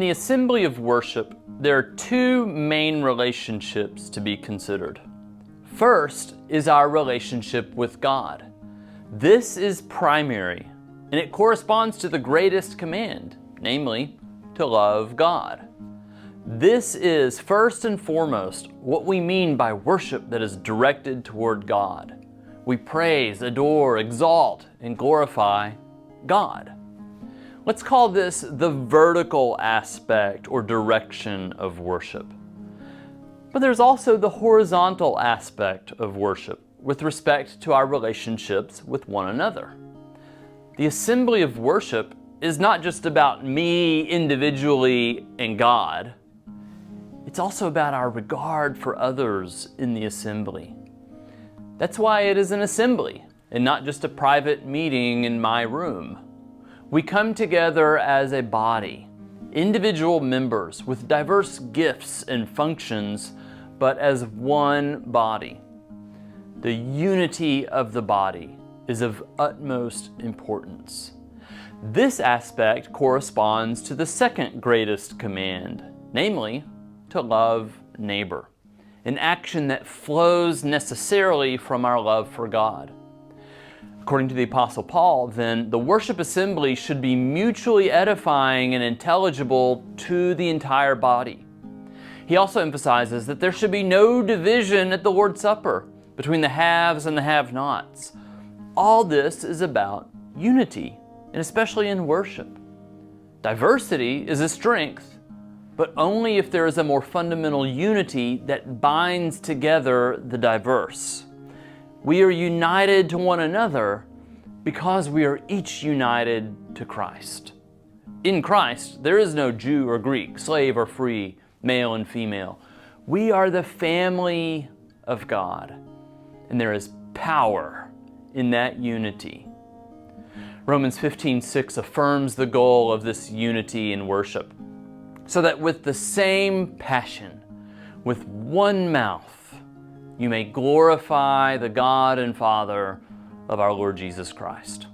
In the assembly of worship, there are two main relationships to be considered. First is our relationship with God. This is primary, and it corresponds to the greatest command, namely, to love God. This is first and foremost what we mean by worship that is directed toward God. We praise, adore, exalt, and glorify God. Let's call this the vertical aspect or direction of worship. But there's also the horizontal aspect of worship with respect to our relationships with one another. The assembly of worship is not just about me individually and God. It's also about our regard for others in the assembly. That's why it is an assembly and not just a private meeting in my room. We come together as a body, individual members with diverse gifts and functions, but as one body. The unity of the body is of utmost importance. This aspect corresponds to the second greatest command, namely, to love neighbor, an action that flows necessarily from our love for God. According to the Apostle Paul, then, the worship assembly should be mutually edifying and intelligible to the entire body. He also emphasizes that there should be no division at the Lord's Supper between the haves and the have-nots. All this is about unity, and especially in worship. Diversity is a strength, but only if there is a more fundamental unity that binds together the diverse. We are united to one another because we are each united to Christ. In Christ, there is no Jew or Greek, slave or free, male and female. We are the family of God, and there is power in that unity. Romans 15:6 affirms the goal of this unity in worship, so that with the same passion, with one mouth, you may glorify the God and Father of our Lord Jesus Christ.